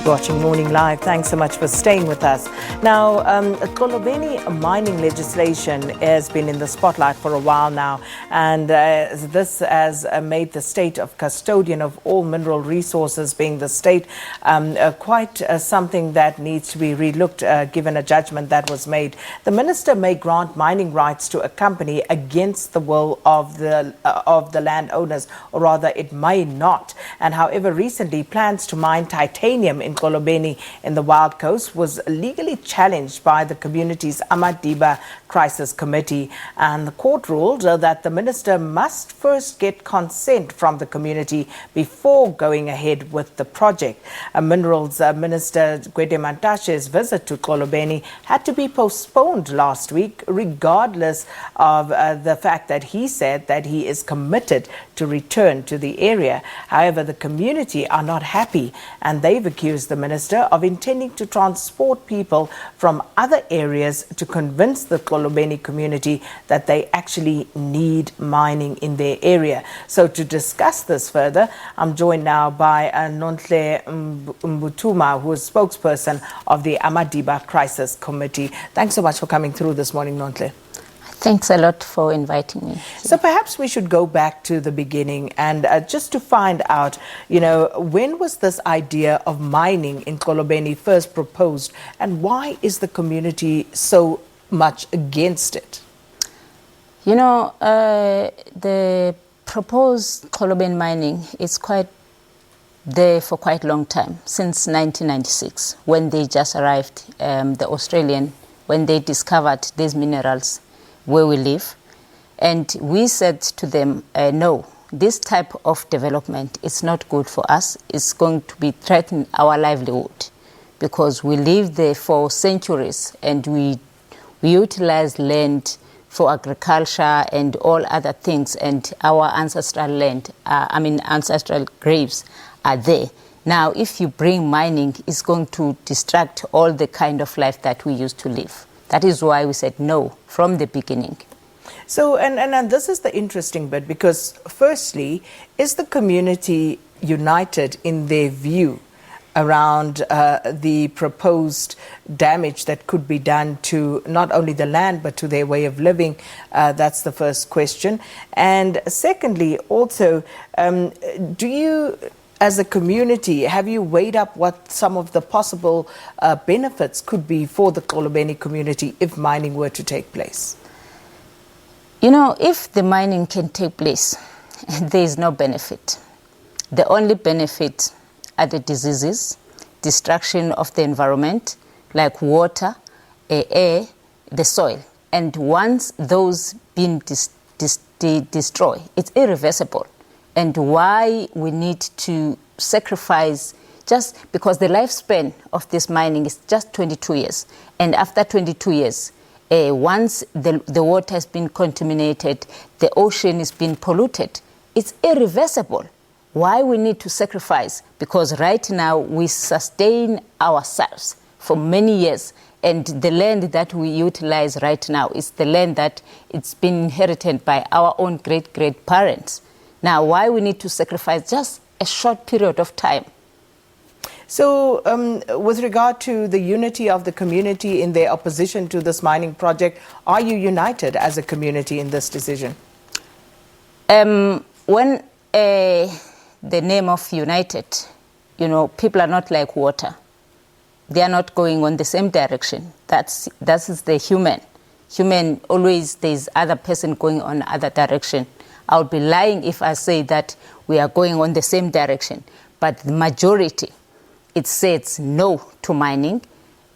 watching Morning Live. Thanks so much for staying with us. Now, Xolobeni mining legislation has been in the spotlight for a while now, and this has made the state of custodian of all mineral resources, being the state, quite something that needs to be relooked, given a judgment that was made. The minister may grant mining rights to a company against the will of the landowners, or rather it may not. And however, recently plans to mine titanium in Xolobeni in the Wild Coast was legally challenged by the community's Amadiba Crisis Committee, and the court ruled that the minister must first get consent from the community before going ahead with the project. Minerals Minister Gwede Mantashe's visit to Xolobeni had to be postponed last week, regardless of the fact that he said that he is committed to return to the area. However, the community are not happy, and they've accused the minister of intending to transport people from other areas to convince the Xolobeni community that they actually need mining in their area. So to discuss this further, I'm joined now by Nonhle Mbuthuma, who is spokesperson of the Amadiba Crisis Committee. Thanks so much for coming through this morning, Nonhle. Thanks a lot for inviting me. So perhaps we should go back to the beginning and just to find out, when was this idea of mining in Xolobeni first proposed, and why is the community so much against it? The proposed Xolobeni mining is quite there for quite a long time, since 1996, when they just arrived, the Australian, when they discovered these minerals where we live. And we said to them, no, this type of development is not good for us. It's going to be threatening our livelihood, because we lived there for centuries and we utilize land for agriculture and all other things, and our ancestral land, ancestral graves are there. Now, if you bring mining, it's going to distract all the kind of life that we used to live. That is why we said no from the beginning. So, and this is the interesting bit, because firstly, is the community united in their view around the proposed damage that could be done to not only the land but to their way of living? That's the first question. And secondly, also, do you, as a community, have you weighed up what some of the possible benefits could be for the Xolobeni community if mining were to take place? If the mining can take place, there is no benefit. The only benefit are the diseases, destruction of the environment, like water, air, the soil. And once those been destroyed, it's irreversible. And why we need to sacrifice, just because the lifespan of this mining is just 22 years. And after 22 years, once the water has been contaminated, the ocean has been polluted, it's irreversible. Why we need to sacrifice? Because right now we sustain ourselves for many years. And the land that we utilize right now is the land that it's been inherited by our own great-great-parents. Now, why we need to sacrifice just a short period of time? So, with regard to the unity of the community in their opposition to this mining project, are you united as a community in this decision? When the name of united, people are not like water. They are not going on the same direction. That is the human. Human, always there's other person going on other direction. I would be lying if I say that we are going on the same direction. But the majority, it says no to mining.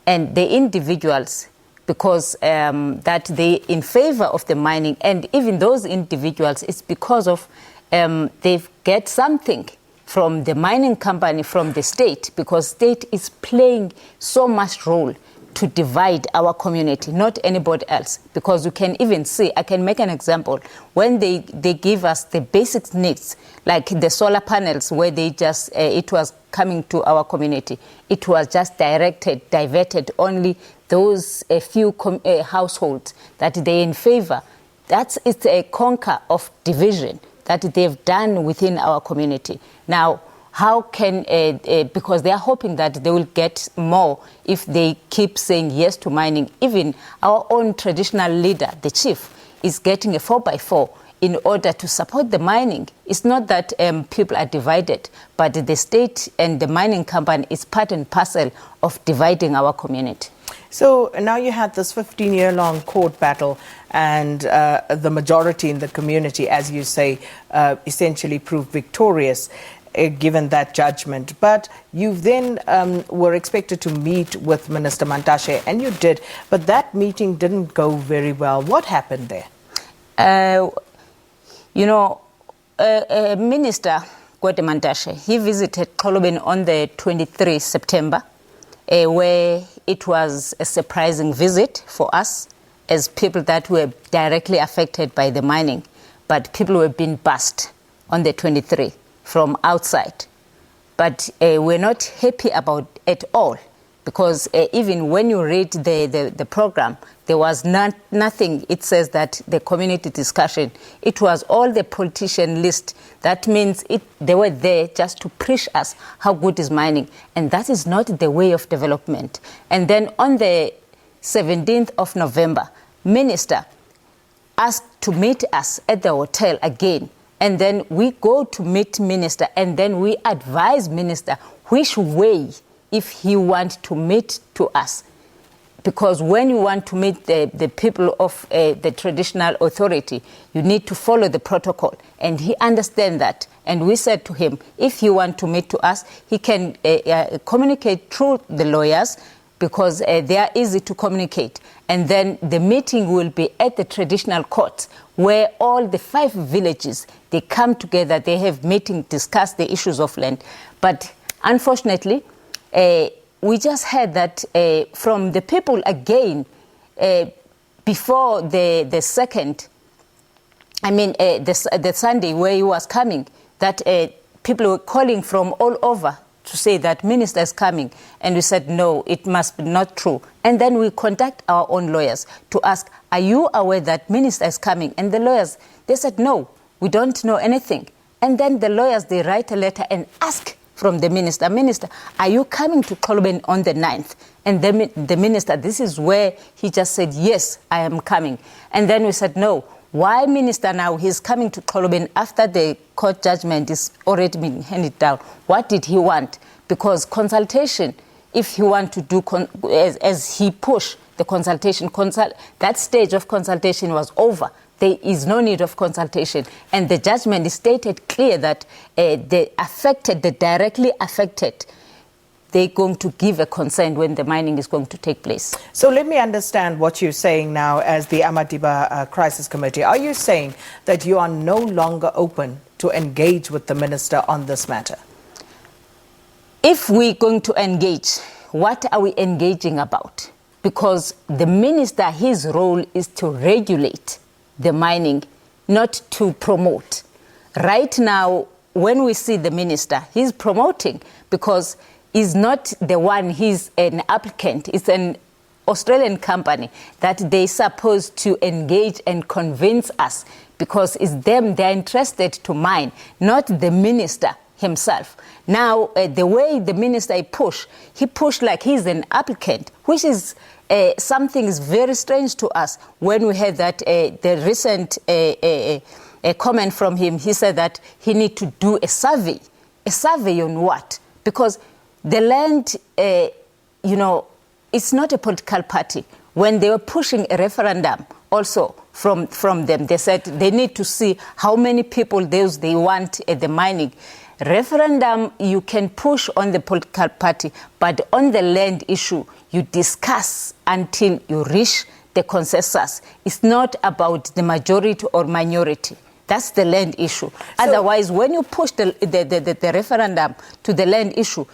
And the individuals, because that they in favor of the mining, and even those individuals, it's because of they get something from the mining company, from the state, because state is playing so much role to divide our community, not anybody else. Because you can even see, I can make an example, when they give us the basic needs, like the solar panels, where they just, it was coming to our community, it was just diverted only those a few households that they in favor. It's a conquer of division that they've done within our community. Now, how can, because they are hoping that they will get more if they keep saying yes to mining. Even our own traditional leader, the chief, is getting a 4x4 in order to support the mining. It's not that people are divided, but the state and the mining company is part and parcel of dividing our community. So now you had this 15-year-long court battle, and the majority in the community, as you say, essentially proved victorious given that judgment. But you then were expected to meet with Minister Mantashe, and you did, but that meeting didn't go very well. What happened there? Minister Gwede Mantashe, he visited Xolobeni on the 23rd September, where it was a surprising visit for us as people that were directly affected by the mining. But people were being bussed on the 23rd from outside. But we're not happy about it all, because even when you read the program, there was nothing. It says that the community discussion, it was all the politician list. That means they were there just to preach us how good is mining. And that is not the way of development. And then on the 17th of November, Minister asked to meet us at the hotel again. And then we go to meet Minister, and then we advise Minister which way if he wants to meet to us. Because when you want to meet the people of the traditional authority, you need to follow the protocol. And he understands that. And we said to him, if he wants to meet to us, he can communicate through the lawyers, because they are easy to communicate. And then the meeting will be at the traditional court, where all the 5 villages, they come together, they have meeting, discuss the issues of land. But unfortunately, we just heard that from the people again, before the second, the Sunday where he was coming, that people were calling from all over to say that minister is coming. And we said, no, it must be not true. And then we contact our own lawyers to ask, are you aware that minister is coming? And the lawyers, they said, no, we don't know anything. And then the lawyers, they write a letter and ask from the minister, Minister, are you coming to Xolobeni on the 9th? And then the minister, this is where he just said, yes, I am coming. And then we said, no. Why minister now? He's coming to Xolobeni after the court judgment is already been handed down. What did he want? Because consultation, if he want to do, as he pushed the consultation, that stage of consultation was over. There is no need of consultation. And the judgment is stated clear that the directly affected, they're going to give a consent when the mining is going to take place. So let me understand what you're saying now as the Amadiba Crisis Committee. Are you saying that you are no longer open to engage with the minister on this matter? If we're going to engage, what are we engaging about? Because the minister, his role is to regulate the mining, not to promote. Right now, when we see the minister, he's promoting, because he's not the one, he's an applicant. It's an Australian company that they're supposed to engage and convince us, because it's them, they're interested to mine, not the minister himself. Now, the way the minister he pushed like he's an applicant, which is something is very strange to us. When we heard that the recent comment from him, he said that he need to do a survey. A survey on what? Because the land, it's not a political party. When they were pushing a referendum also from them, they said they need to see how many people they want at the mining. Referendum, you can push on the political party, but on the land issue, you discuss until you reach the consensus. It's not about the majority or minority. That's the land issue. So, otherwise, when you push the referendum to the land issue,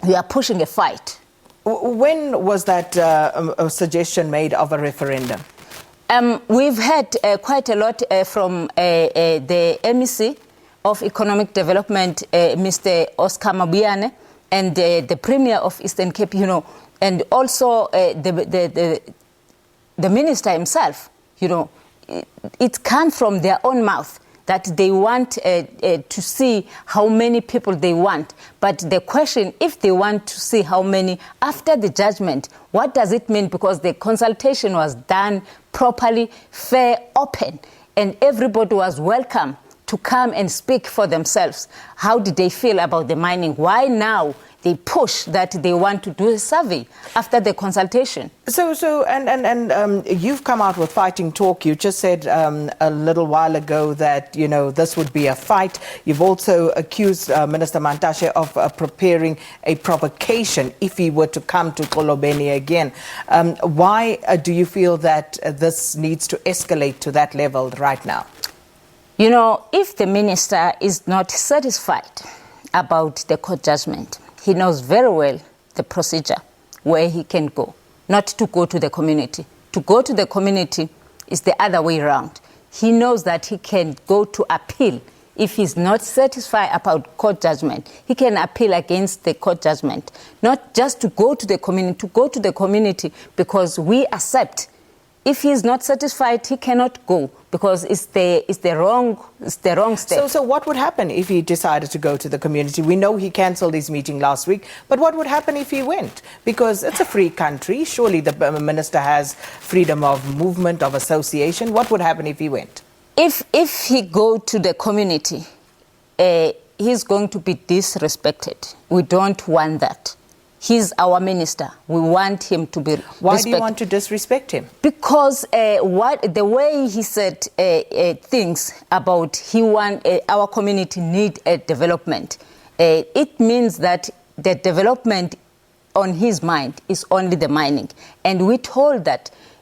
you are pushing a fight. When was that a suggestion made of a referendum? We've had quite a lot from the MEC of Economic Development, Mr. Oscar Mabiane, and the Premier of Eastern Cape, and also the minister himself, it comes from their own mouth that they want to see how many people they want. But the question, if they want to see how many after the judgment, what does it mean? Because the consultation was done properly, fair, open, and everybody was welcome to come and speak for themselves. How did they feel about the mining? Why now they push that they want to do a survey after the consultation? And you've come out with fighting talk. You just said a little while ago that, you know, this would be a fight. You've also accused Minister Mantashe of preparing a provocation if he were to come to Xolobeni again. Why do you feel that this needs to escalate to that level right now? You know, if the minister is not satisfied about the court judgment, he knows very well the procedure where he can go, not to go to the community. To go to the community is the other way around. He knows that he can go to appeal. If he's not satisfied about court judgment, he can appeal against the court judgment, not just to go to the community, because we accept. If he is not satisfied, he cannot go because it's the wrong step. So what would happen if he decided to go to the community? We know he cancelled his meeting last week, but what would happen if he went? Because it's a free country. Surely the minister has freedom of movement, of association. What would happen if he went? If he go to the community, he's going to be disrespected. We don't want that. He's our minister. We want him to be respected. Why do you want to disrespect him? Because the way he said things about our community need a development, it means that the development on his mind is only the mining. And we told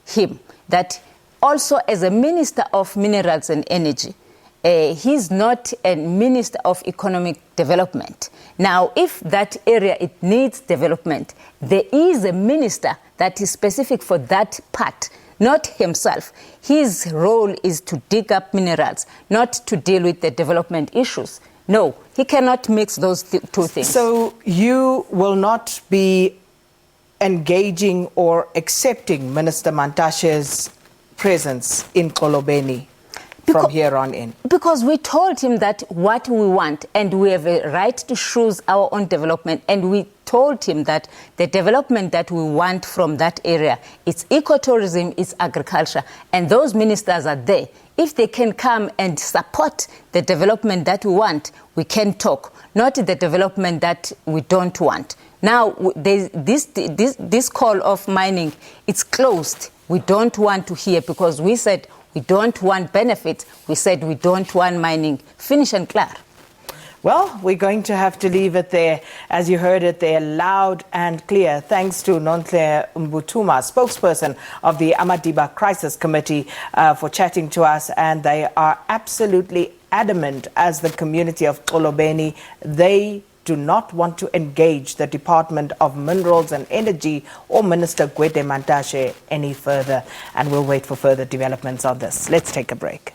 him that also as a minister of minerals and energy, he's not a minister of economic development. Now, if that area, it needs development, there is a minister that is specific for that part, not himself. His role is to dig up minerals, not to deal with the development issues. No, he cannot mix those two things. So you will not be engaging or accepting Minister Mantashe's presence in Xolobeni from here on in? Because we told him that what we want, and we have a right to choose our own development, and we told him that the development that we want from that area, it's ecotourism, it's agriculture, and those ministers are there. If they can come and support the development that we want, we can talk, not the development that we don't want. Now, this call of mining, it's closed. We don't want to hear, because we said we don't want benefits. We said we don't want mining. Finish and clear. Well, we're going to have to leave it there. As you heard it there, loud and clear. Thanks to Nonhle Mbuthuma, spokesperson of the Amadiba Crisis Committee, for chatting to us. And they are absolutely adamant, as the community of Xolobeni, they do not want to engage the Department of Minerals and Energy or Minister Gwede Mantashe any further. And we'll wait for further developments on this. Let's take a break.